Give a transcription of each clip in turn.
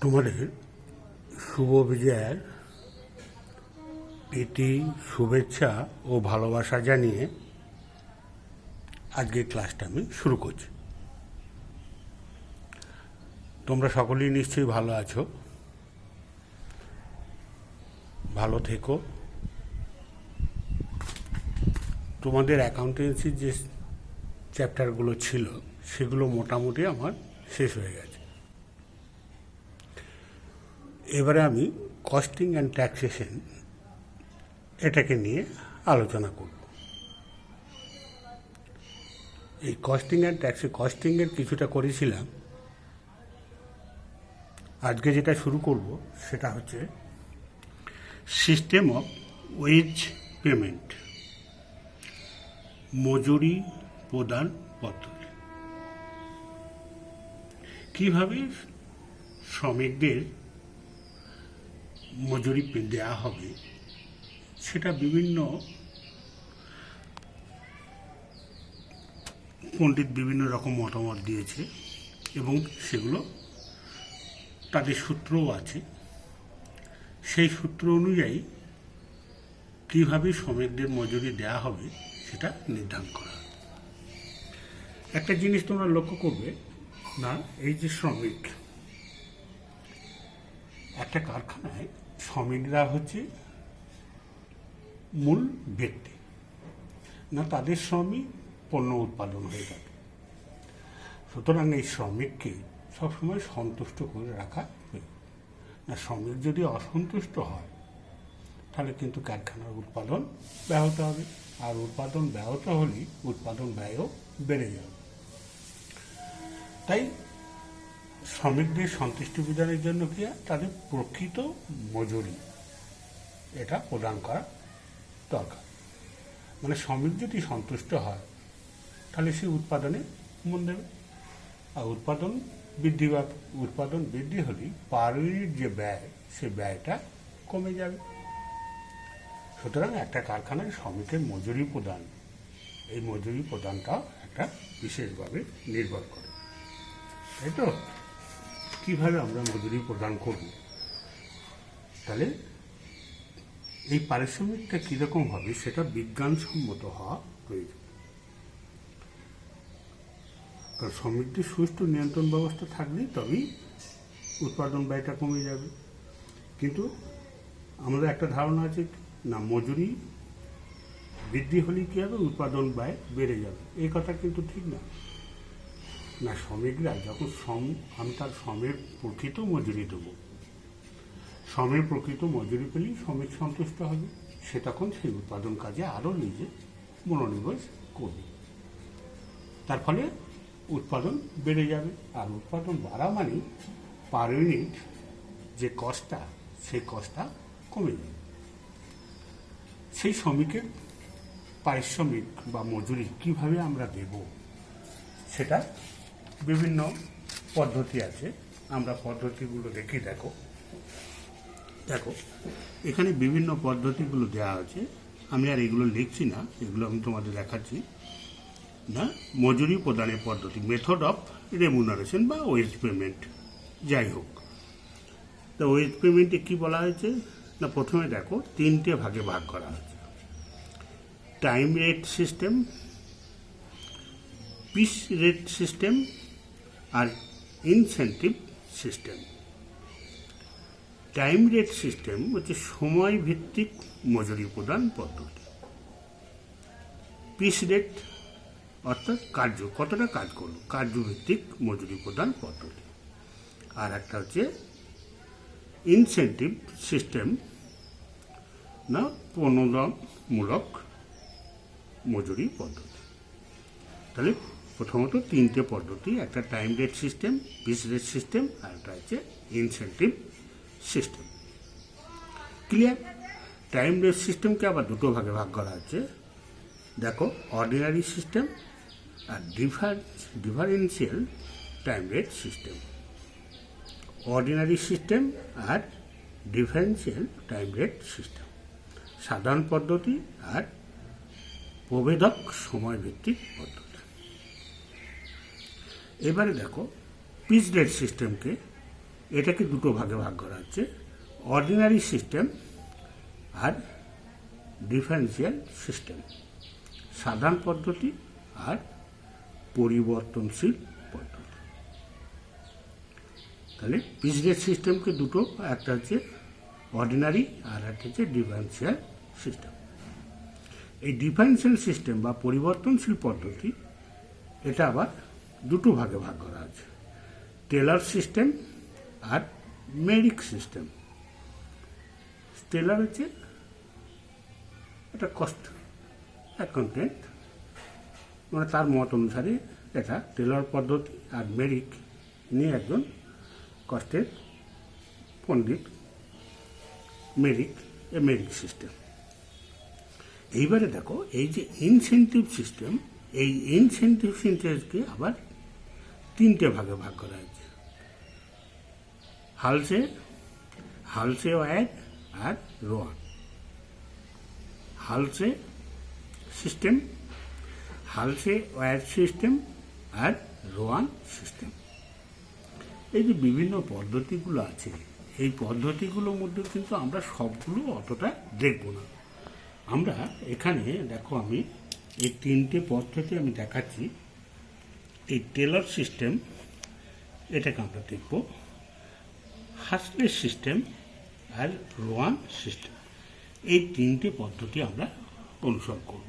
তোমাদের শুভ বিজয়ের প্রীতি, শুভেচ্ছা ও ভালোবাসা জানিয়ে আজকের ক্লাসটা আমি শুরু করছি। তোমরা সকলেই নিশ্চয়ই ভালো আছো, ভালো থেকো। তোমাদের অ্যাকাউন্টেন্সির যে চ্যাপ্টারগুলো ছিল সেগুলো মোটামুটি আমার শেষ হয়ে গেছে। এবারে আমি কস্টিং অ্যান্ড ট্যাক্সেশন এটাকে নিয়ে আলোচনা করব। এই কস্টিং অ্যান্ড কস্টিংয়ের কিছুটা করেছিলাম। আজকে যেটা শুরু করব সেটা হচ্ছে সিস্টেম অফ ওয়েজ পেমেন্ট, মজুরি প্রদান পদ্ধতি। কীভাবে শ্রমিকদের মজুরি দেওয়া হবে সেটা বিভিন্ন পণ্ডিত বিভিন্ন রকম মতামত দিয়েছে এবং সেগুলো তাদের সূত্রও আছে। সেই সূত্র অনুযায়ী কীভাবে শ্রমিকদের মজুরি দেওয়া হবে সেটা নির্ধারণ করা। একটা জিনিস তোমরা লক্ষ্য করবে না, এই যে শ্রমিক, একটা কারখানায় শ্রমিকরা হচ্ছে মূল ব্যক্তি, না তাদের শ্রমিক পণ্য উৎপাদন হয়ে থাকে। সুতরাং এই শ্রমিককে সবসময় সন্তুষ্ট করে রাখা হয় না। শ্রমিক যদি অসন্তুষ্ট হয় তাহলে কিন্তু কারখানার উৎপাদন ব্যাহত হবে, আর উৎপাদন ব্যাহত হলেই উৎপাদন ব্যয়ও বেড়ে যাবে। তাই শ্রমিকদের সন্তুষ্টি প্রদানের জন্য কি তাদের প্রকৃত মজুরি এটা প্রদান করা দরকার। মানে শ্রমিক যদি সন্তুষ্ট হয় তাহলে সে উৎপাদনে মন দেবে, আর উৎপাদন বৃদ্ধি হলেই পার ইউনিট যে ব্যয় সে ব্যয়টা কমে যাবে। সুতরাং একটা কারখানায় শ্রমিকের মজুরি প্রদান, এই মজুরি প্রদানটাও একটা বিশেষভাবে নির্ভর করে। তাই তো কীভাবে আমরা মজুরি প্রদান করব, তাহলে এই পারিশ্রমিকটা কীরকম হবে সেটা বিজ্ঞানসম্মত হওয়া প্রয়োজন। কারণ শ্রমিকদের সুষ্ঠু নিয়ন্ত্রণ ব্যবস্থা থাকলেই তবেই উৎপাদন ব্যয়টা কমে যাবে। কিন্তু আমাদের একটা ধারণা আছে না, মজুরি বৃদ্ধি হলেই কী হবে, উৎপাদন ব্যয় বেড়ে যাবে। এই কথা কিন্তু ঠিক না। না, শ্রমিকরা যখন আমি তার শ্রমের প্রকৃত মজুরি দেবো, শ্রমের প্রকৃত মজুরি পেলেই শ্রমিক সন্তুষ্ট হবে, সে তখন সেই উৎপাদন কাজে আরও নিজে মনোনিবেশ করবে। তার ফলে উৎপাদন বেড়ে যাবে, আর উৎপাদন বাড়া মানে পার ইউনিট যে কস্টটা সেই কস্টটা কমে যাবে। সেই শ্রমিকের পারিশ্রমিক বা মজুরি কিভাবে আমরা দেব সেটা বিভিন্ন পদ্ধতি আছে। আমরা পদ্ধতিগুলো দেখি। দেখো এখানে বিভিন্ন পদ্ধতিগুলো দেওয়া আছে। আমি আর এগুলো লিখছি না, এগুলো আমি তোমাদের দেখাচ্ছি না। মজুরি প্রদানের পদ্ধতি, মেথড অফ রেমুনারেশন বা ওয়েজ পেমেন্ট, যাই হোক। তো ওয়েজ পেমেন্টে কী বলা হয়েছে না, প্রথমে দেখো তিনটে ভাগে ভাগ করা হয়েছে: time rate system, piece rate system আর incentive system. Time rate system হচ্ছে সময় ভিত্তিক মজুরি প্রদান পদ্ধতি। পিস রেট অর্থাৎ কতটা কাজ করলো, কার্যভিত্তিক মজুরি প্রদান পদ্ধতি। আর একটা হচ্ছে ইনসেন্টিভ সিস্টেম, না প্রণোদনমূলক মজুরি পদ্ধতি। তাহলে প্রথমত তিনটে পদ্ধতি, একটা time rate system, piece rate system, আর একটা হচ্ছে incentive system. Clear? Time rate সিস্টেমকে আবার দুটো ভাগে ভাগ করা হচ্ছে। দেখো, অর্ডিনারি সিস্টেম আর differential time rate system. Ordinary system আর ডিফারেন্সিয়াল টাইম রেট সিস্টেম, সাধারণ পদ্ধতি আর প্রভেদক সময়ভিত্তিক পদ্ধতি। এবারে দেখো পিস রেট সিস্টেমকে এটাকে দুটো ভাগে ভাগ করা হচ্ছে, অর্ডিনারি সিস্টেম আর ডিফারেন্সিয়াল সিস্টেম, সাধারণ পদ্ধতি আর পরিবর্তনশীল পদ্ধতি। তাহলে পিরিয়ড সিস্টেমকে দুটো, একটা হচ্ছে অর্ডিনারি আর একটা হচ্ছে ডিফারেন্সিয়াল সিস্টেম। এই ডিফারেন্সিয়াল সিস্টেম বা পরিবর্তনশীল পদ্ধতি এটা আবার দুটো ভাগে ভাগ করা আছে, টেলর সিস্টেম আর মেরিক সিস্টেম। টেলর হচ্ছে এটা কস্ট অ্যাকাউন্টেন্ট, মানে তার মত অনুসারে এটা টেলর পদ্ধতি, আর মেরিক নিয়ে একজন কষ্টের পণ্ডিত, মেরিক সিস্টেম। এইবারে দেখো এই যে ইনসেন্টিভ সিস্টেম, এই ইনসেন্টিভ সিস্টেমকে আবার তিনটে ভাগে ভাগ করা হয়েছে, হালসে ওয়ার আর রোয়ান। হালসে সিস্টেম, হালসে ওয়ার সিস্টেম আর রোয়ান সিস্টেম। এই যে বিভিন্ন পদ্ধতিগুলো আছে, এই পদ্ধতিগুলোর মধ্যে কিন্তু আমরা সবগুলো অতটা দেখব না। আমরা এখানে দেখো আমি এই তিনটে পদ্ধতি আমি দেখাচ্ছি। এই টেলর সিস্টেম এটাকে আমরা দেখব, হাসলে সিস্টেম আর রোয়ান সিস্টেম। এই তিনটে পদ্ধতি আমরা অনুসরণ করব,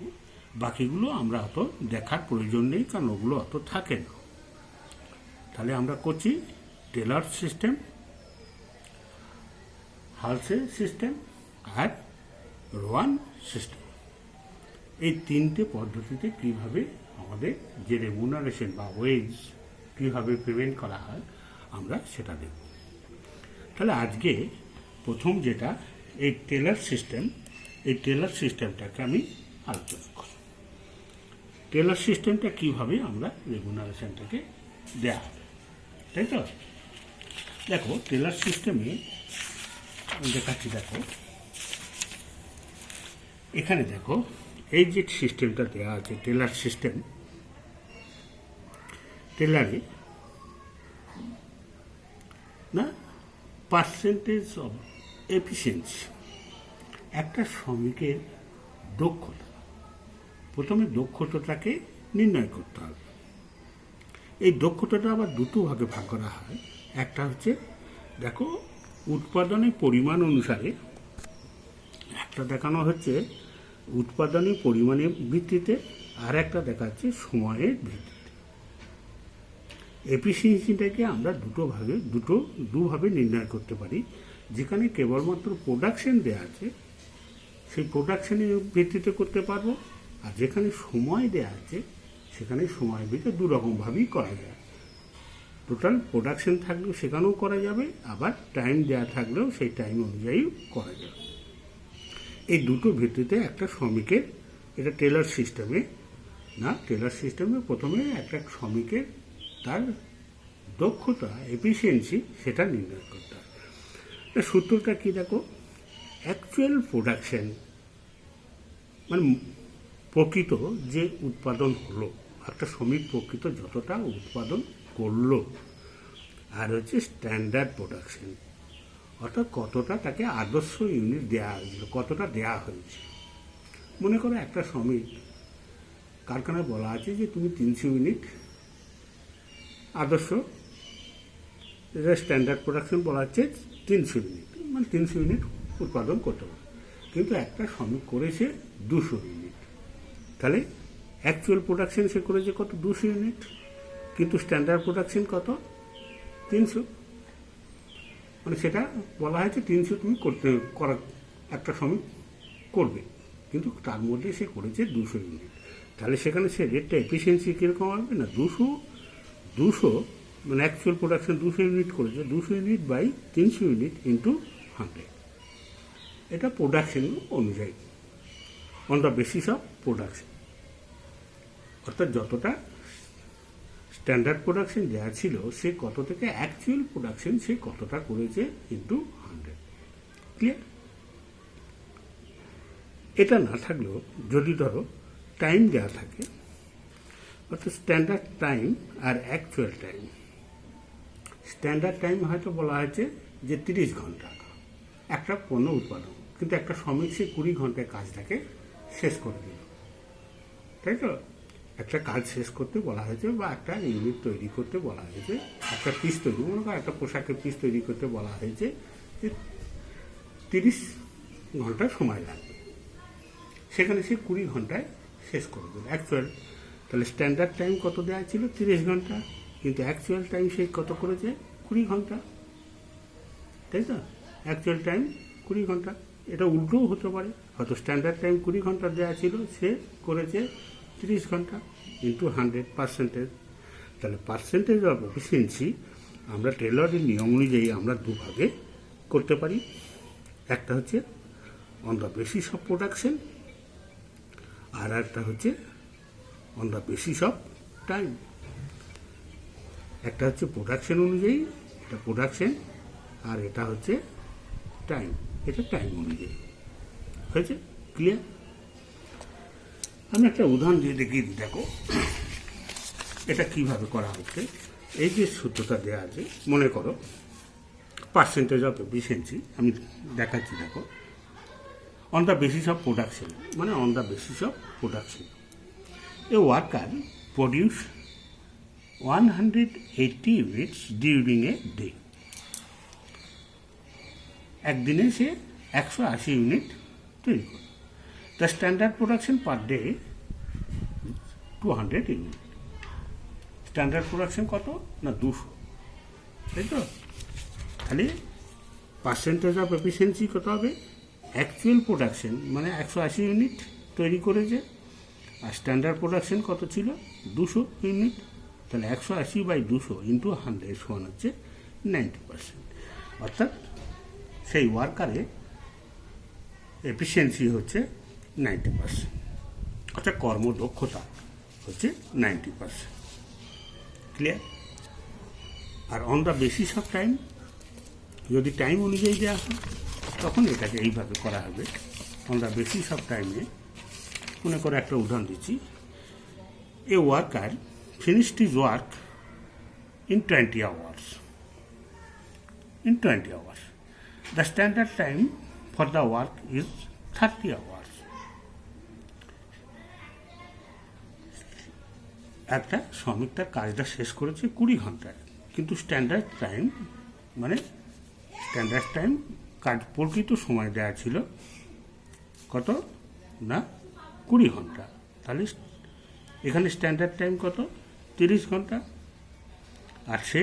বাকিগুলো আমরা অত দেখার প্রয়োজন নেই, কারণ ওগুলো অত থাকে না। তাহলে আমরা করছি টেলর সিস্টেম, হালসে সিস্টেম আর রোয়ান সিস্টেম। এই তিনটে পদ্ধতিতে কীভাবে আমাদের যে রেমুনারেশন বা ওয়েজ কীভাবে পেমেন্ট করা হয় আমরা সেটা দেখব। তাহলে আজকে প্রথম যেটা এই টেলর সিস্টেম, এই টেলর সিস্টেমটাকে আমি আলোচনা করব। টেলর সিস্টেমটা কীভাবে আমরা রেমুনারেশনটাকে দেওয়া হবে, তাই তো? দেখো টেলর সিস্টেমে দেখাচ্ছি, দেখো এখানে দেখো এই যে সিস্টেমটা দেওয়া আছে টেলর সিস্টেম, টেলারে না পার্সেন্টেজ অফ এফিসিয়েন্সি, একটা শ্রমিকের দক্ষতা, প্রথমে দক্ষতাটাকে নির্ণয় করতে হবে। এই দক্ষতাটা আবার দুটো ভাগে ভাগ করা হয়, একটা হচ্ছে দেখো উৎপাদনের পরিমাণ অনুসারে, একটা দেখানো হচ্ছে উৎপাদনের পরিমাণের ভিত্তিতে, আর একটা দেখাচ্ছে সময়ের ভিত্তিতে। এফিসিয়েন্সিটাকে আমরা দুভাবে নির্ণয় করতে পারি। যেখানে কেবলমাত্র প্রোডাকশন দেওয়া আছে সেই প্রোডাকশনের ভিত্তিতে করতে পারবো, আর যেখানে সময় দেওয়া আছে সেখানে সময়ের ভিত্তিতে দুরকমভাবেই করা যায়। টোটাল প্রোডাকশন থাকলেও সেখানেও করা যাবে, আবার টাইম দেওয়া থাকলেও সেই টাইম অনুযায়ী করা যাবে। এই দুটো ভিত্তিতে একটা শ্রমিকের, এটা টেলর সিস্টেমে না, টেলর সিস্টেমে প্রথমে একটা শ্রমিকের তার দক্ষতা এফিসিয়েন্সি সেটা নির্ণয় করতে হবে। সূত্রটা কি দেখো, অ্যাকচুয়াল প্রোডাকশন মানে প্রকৃত যে উৎপাদন হলো, একটা শ্রমিক প্রকৃত যতটা উৎপাদন করলো, আর হচ্ছে স্ট্যান্ডার্ড প্রোডাকশন, অর্থাৎ কতটা তাকে আদর্শ ইউনিট দেওয়া হয়েছিল, কতটা দেওয়া হয়েছে। মনে করো একটা শ্রমিক কারখানায় বলা আছে যে তুমি 300 ইউনিট আদর্শ, এটা স্ট্যান্ডার্ড প্রোডাকশন বলা হচ্ছে 300 ইউনিট, মানে 300 ইউনিট উৎপাদন করতে হবে, কিন্তু একটা শ্রমিক করেছে 200 ইউনিট। তাহলে অ্যাকচুয়াল প্রোডাকশন সে করেছে কত, 200 ইউনিট, কিন্তু স্ট্যান্ডার্ড প্রোডাকশন কত, 300। মানে সেটা বলা হয়েছে 300 তুমি করা একটা শ্রমিক করবে, কিন্তু তার মধ্যে সে করেছে 200 ইউনিট। তাহলে সেখানে সে রেটটা এফিসিয়েন্সি কীরকম আসবে না, 200 মানে অ্যাকচুয়াল প্রোডাকশন 200 ইউনিট করেছে, 200 ইউনিট বাই 300 ইউনিট ইন্টু 100। এটা প্রোডাকশন অনুযায়ী, on the basis of production, অর্থাৎ যতটা স্ট্যান্ডার্ড প্রোডাকশন দেওয়া ছিল সে কত থেকে অ্যাকচুয়াল প্রোডাকশন সে কতটা করেছে ইন্টু 100। ক্লিয়ার? এটা না থাকলেও যদি ধরো টাইম দেওয়া থাকে, অর্থাৎ স্ট্যান্ডার্ড টাইম আর অ্যাকচুয়াল টাইম, স্ট্যান্ডার্ড টাইম হয়তো বলা হয়েছে যে 30 ঘন্টা একটা পণ্য উৎপাদন, কিন্তু একটা শ্রমিক সে 20 ঘন্টায় কাজটাকে শেষ করে দিল, তাই তো? একটা কাজ শেষ করতে বলা হয়েছে বা একটা ইউনিট তৈরি করতে বলা হয়েছে, একটা পিস তৈরি, মনে করো একটা পোশাকের পিস তৈরি করতে বলা হয়েছে যে 30 ঘন্টা সময় লাগবে, সেখানে সে 20 ঘন্টায় শেষ করে দিল অ্যাকচুয়াল। তাহলে স্ট্যান্ডার্ড টাইম কত দেওয়া ছিল? 30 ঘন্টা, কিন্তু অ্যাকচুয়াল টাইম সে কত করেছে? 20 ঘন্টা, তাই তো? অ্যাকচুয়াল টাইম 20 ঘন্টা। এটা উল্টোও হতে পারে, হয়তো স্ট্যান্ডার্ড টাইম 20 ঘন্টা দেওয়া ছিল, সে করেছে 30 ঘন্টা, ইন্টু 100%। তাহলে পার্সেন্টেজ অফ এফিসিয়েন্সি আমরা টেলরের নিয়ম অনুযায়ী আমরা দুভাগে করতে পারি। একটা হচ্ছে on the basis of production, আর একটা হচ্ছে on the basis of time. একটা হচ্ছে প্রোডাকশন অনুযায়ী, এটা প্রোডাকশন, আর এটা হচ্ছে টাইম, এটা টাইম অনুযায়ী। হয়েছে? ক্লিয়ার? আমি একটা উদাহরণ দিয়ে দেখিয়ে দিই। দেখো এটা কিভাবে করা হচ্ছে। এই যে সূত্রটা দেওয়া আছে, মনে করো পার্সেন্টেজ অফ এফিসিয়েন্সি আমি দেখাচ্ছি। দেখো, on the basis of production, মানে on the basis of production a worker produce 180 units during a day. একদিনে সে 180 ইউনিট তৈরি করে। The standard production per day 200 unit. Standard production কত? না 200, তাই তো? তাহলে পার্সেন্টেজ অফ এফিসিয়েন্সি কত হবে? অ্যাকচুয়াল প্রোডাকশন মানে 180 ইউনিট তৈরি করেছে, আর স্ট্যান্ডার্ড প্রোডাকশন কত ছিল? 200 ইউনিট। তাহলে 180/200 ইন্টু 100 সমান হচ্ছে 90%। অর্থাৎ সেই ওয়ার্কারের এফিসিয়েন্সি হচ্ছে 90%, অর্থাৎ কর্মদক্ষতা হচ্ছে 90%। ক্লিয়ার? আর on the basis of time, যদি টাইম অনুযায়ী দেওয়া হয় তখন এটাকে এইভাবে করা হবে। অন দ্য বেসিস অফ টাইমে মনে করে একটা উদাহরণ দিচ্ছি। এ worker finished his work in 20 hours. In 20 hours the standard time for the work is 30 hours. একটা শ্রমিক তার কাজটা শেষ করেছে 20 ঘন্টায়, কিন্তু স্ট্যান্ডার্ড টাইম মানে স্ট্যান্ডার্ড টাইম কাজ প্রকৃত সময় দেওয়া ছিল কত? না 20 ঘন্টা। তাহলে এখানে স্ট্যান্ডার্ড টাইম কত? 30 ঘন্টা। আর সে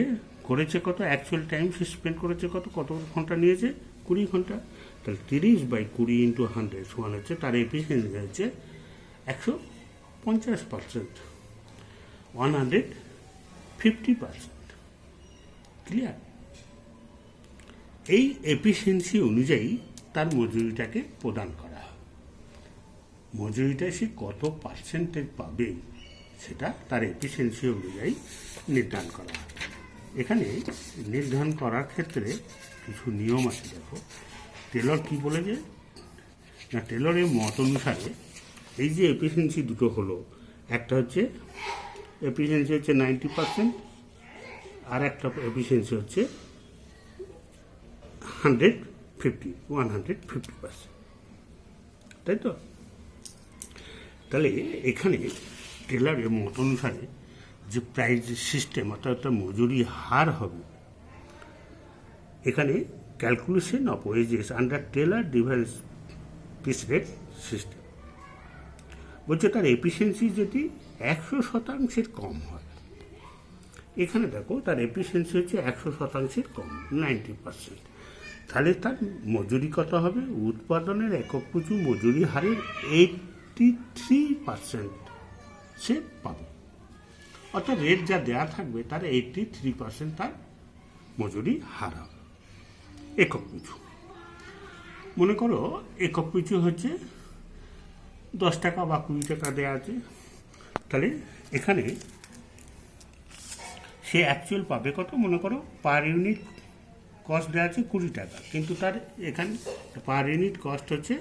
করেছে কত? অ্যাকচুয়াল টাইম সে স্পেন্ড করেছে কত? কত ঘন্টা নিয়েছে? 20 ঘন্টা। তাহলে 30/20 ইন্টু 100 সমান হচ্ছে তার এফিসিয়েন্সি হচ্ছে 150%, 150%। ক্লিয়ার? এই এফিসিয়েন্সি অনুযায়ী তার মজুরিটাকে প্রদান করা হয়। মজুরিটা সে কত পার্সেন্টেজ পাবে সেটা তার এফিসিয়েন্সি অনুযায়ী নির্ধারণ করা হয়। এখানে নির্ধারণ করার ক্ষেত্রে কিছু নিয়ম আছে। দেখো টেলর কি বলেছে না, টেলরের মত অনুসারে এই যে এফিসিয়েন্সি দুটো হলো, একটা হচ্ছে এফিসিয়েন্সি হচ্ছে 90%, আর একটা এফিসিয়েন্সি হচ্ছে 150%, তাই তো? তাহলে এখানে টেলরের মত অনুসারে যে প্রাইস সিস্টেম অর্থাৎ মজুরি হার হবে, এখানে calculation of wages under Taylor device piece rate system বলছে তার এফিসিয়েন্সি যদি 100% কম হয়। এখানে দেখো তার এফিসিয়েন্সি হচ্ছে 100% কম, 90%। তাহলে তার মজুরি কত হবে? উৎপাদনের একক পিছু মজুরি হারের 83% সে পাবে। অর্থাৎ রেট যা দেওয়া থাকবে তার 83% তার মজুরি হার হবে একক পিছু। মনে করো একক পিছু হচ্ছে 10 টাকা বা 20 টাকা দেওয়া আছে, তাহলে এখানে সে অ্যাকচুয়াল পাবে কত? মনে করো পার ইউনিট কস্ট দেওয়া আছে 20 টাকা, কিন্তু তার এখানে পার ইউনিট কস্ট হচ্ছে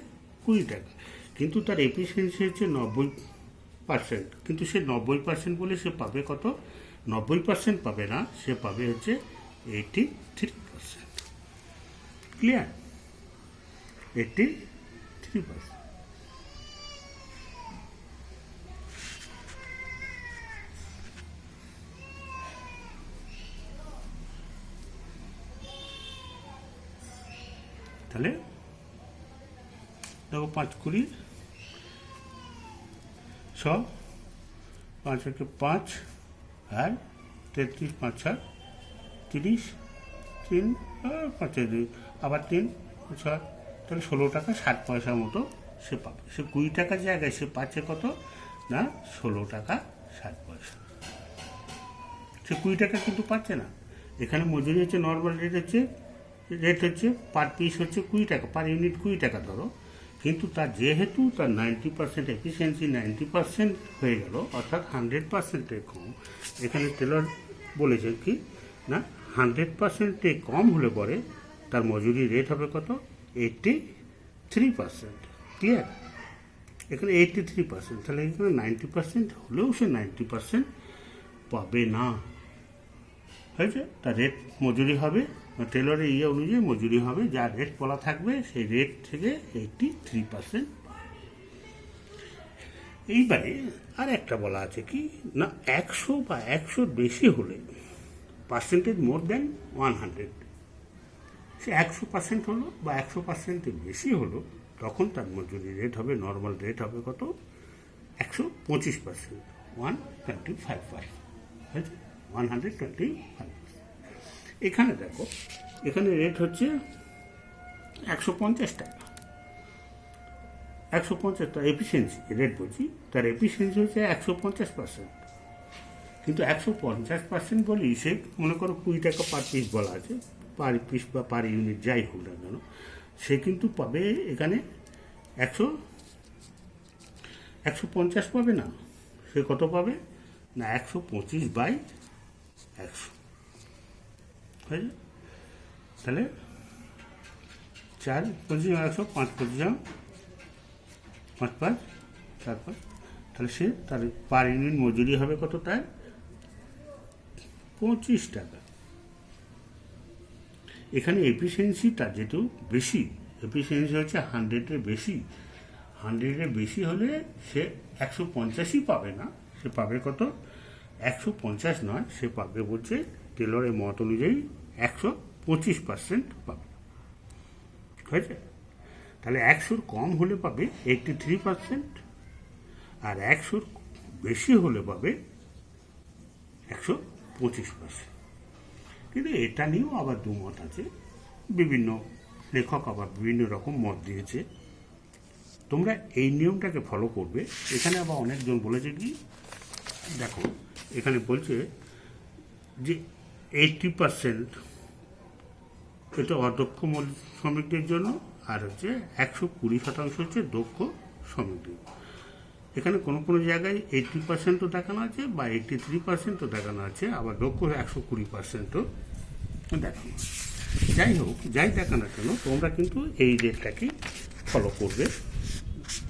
20 টাকা, কিন্তু তার এফিসিয়েন্সি হচ্ছে 90%। কিন্তু সে 90% বলে সে পাবে কত? 90% পাবে না, সে পাবে হচ্ছে 83%। ক্লিয়ার? 83%। তাহলে দেখো 5-20 সব 5 একে 5 আর 33 5 আর 30 3 5 আবার 3 6, তাহলে 16 টাকা 60 পয়সার মতো সে পাবে। সে 20 টাকার জায়গায় সে পাচ্ছে কত না 16 টাকা 60 পয়সা। সে 20 টাকা কিন্তু পাচ্ছে না। এখানে মজুরি হচ্ছে নর্মাল রেট হচ্ছে পার পিস হচ্ছে 20 টাকা, পার ইউনিট 20 টাকা ধরো, কিন্তু তার যেহেতু তার 90% এফিসিয়েন্সি 90% হয়ে গেল, অর্থাৎ 100%-এর কম। এখানে টেলর বলেছে কি না 100%-এর কম হলে পরে তার মজুরি রেট হবে কত 83%। ক্লিয়ার? এখানে 83%, তাহলে এখানে 90% হলেও সে 90% পাবে না। হয়েছে? তার রেট মজুরি হবে টেলরের অনুযায়ী মজুরি হবে, যা রেট বলা থাকবে সেই রেট থেকে 83%। এইবারে আর একটা বলা আছে কি না 100 বা 100 বেশি হলে পার্সেন্টেজ মোর দেন 100, সে 100% হলো বা 100%-এর বেশি হলো, তখন তার মজুরি রেট হবে নর্মাল রেট হবে কত 125%, 125%। হয়েছে? 125%। এখানে দেখো এখানে রেট হচ্ছে 150 টাকা, 150 টাকা এফিসিয়েন্সি রেট বলছি, তার এফিসিয়েন্সি হচ্ছে 150%। কিন্তু 150% বলি সে মনে করো 20 টাকা পার পিস বলা আছে, পার পিস বা পার ইউনিট যাই হোক না কেন, সে কিন্তু পাবে এখানে 150 পাবে না, সে কত পাবে না 125/100। হয়েছে? তাহলে 4 25 100, 5 25 5 5 4 5, তাহলে সে তার পার ইউনিট মজুরি হবে কত তার 25 টাকা। এখানে এফিসিয়েন্সিটা যেহেতু বেশি, এফিসিয়েন্সি হচ্ছে 100-এর বেশি, 100-এর বেশি হলে সে 150ই পাবে না, সে পাবে কত 150 নয়, সে পাবে বলছে টেলরের মত অনুযায়ী 125% পাবে। হয়েছে? তাহলে 100-র কম হলে পাবে 83%, আর 100-র বেশি হলে পাবে 125%। কিন্তু এটা নিয়েও আবার দুমত আছে, বিভিন্ন লেখক আবার বিভিন্ন রকম মত দিয়েছে। তোমরা এই নিয়মটাকে ফলো করবে। এখানে আবার অনেকজন বলেছে কি দেখো এখানে বলছে যে 80% এটা অদক্ষ শ্রমিকদের জন্য, আর হচ্ছে 120% হচ্ছে দক্ষ শ্রমিকদের। এখানে কোনো কোনো জায়গায় 80%ও দেখানো আছে বা 83%ও দেখানো আছে, আবার দক্ষ 120%ও দেখানো আছে। যাই হোক, যাই দেখা না কেন তোমরা কিন্তু এই রেটটাকে ফলো করবে।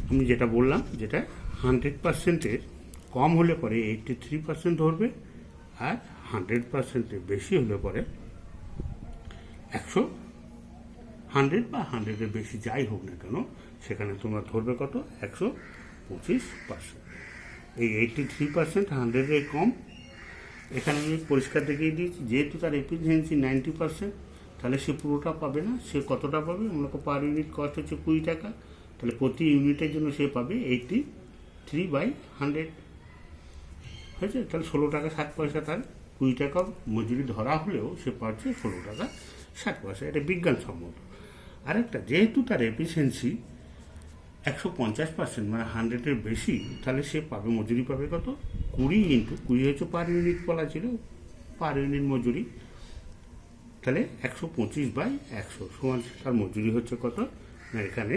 আমি যেটা বললাম, যেটা 100%-এর কম হলে পরে 83% ধরবে, আর 100%-এর বেশি হলে পরে 100 বা 100-এর বেশি যাই হোক না কেন সেখানে তোমরা ধরবে কত 125%। এই 83% 100-এর কম। এখানে আমি পরিষ্কার দেখিয়ে দিয়েছি, যেহেতু তার এফিসিয়েন্সি 90%, তাহলে সে পুরোটা পাবে না। সে কতটা পাবে মনে করো পার ইউনিট কস্ট হচ্ছে 20 টাকা, তাহলে প্রতি ইউনিটের জন্য সে পাবে 83/100। হয়েছে? তাহলে 16 টাকা 60 পয়সা তার 20 টাকা মজুরি ধরা হলেও সে পাচ্ছে 16 টাকা 60 পয়সা। এটা বিজ্ঞানসম্মত। আরেকটা, যেহেতু তার এফিসিয়েন্সি 150% মানে 100-এর বেশি, তাহলে সে পাবে মজুরি পাবে কত 20 হচ্ছে পার ইউনিট বলা ছিল, পার ইউনিট মজুরি, তাহলে 125/100 সমান তার মজুরি হচ্ছে কত না এখানে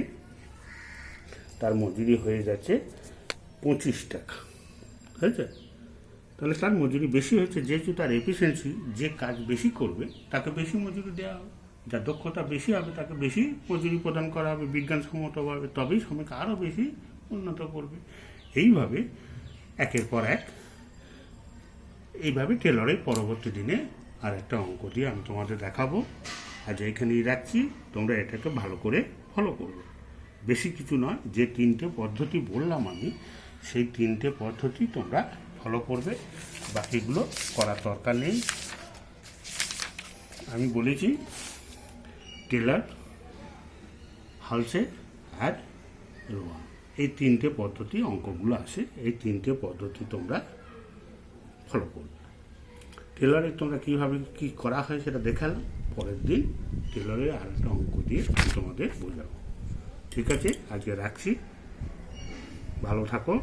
তার মজুরি হয়ে যাচ্ছে 25 টাকা। হয়েছে? তাহলে তার মজুরি বেশি হচ্ছে, যেহেতু তার এফিসিয়েন্সি, যে কাজ বেশি করবে তাকে বেশি মজুরি দেওয়া হবে, যার দক্ষতা বেশি হবে তাকে বেশি মজুরি প্রদান করা হবে বিজ্ঞানসম্মতভাবে, তবেই শ্রমিক আরও বেশি উন্নত করবে। এইভাবে একের পর এক এইভাবে টেলরের পরবর্তী দিনে আর একটা অঙ্ক দিয়ে আমি তোমাদের দেখাবো। আজ এখানেই রাখছি, তোমরা এটাকে ভালো করে ফলো করবে। বেশি কিছু নয়, যে 3টে পদ্ধতি বললাম আমি, সেই 3টে পদ্ধতি তোমরা ফলো করবে, বাকিগুলো করার দরকার নেই। আমি বলেছি টেলার, হালসে আর রোয়ান, এই 3টে পদ্ধতি অঙ্কগুলো আসে, এই 3টে পদ্ধতি তোমরা ফলো করবে। টেলারে তোমরা কীভাবে কী করা হয় সেটা দেখালাম, পরের দিন টেলারে আরেকটা অঙ্ক দিয়ে আমি তোমাদের বোঝাবো। ঠিক আছে, আজকে রাখছি, ভালো থাকো।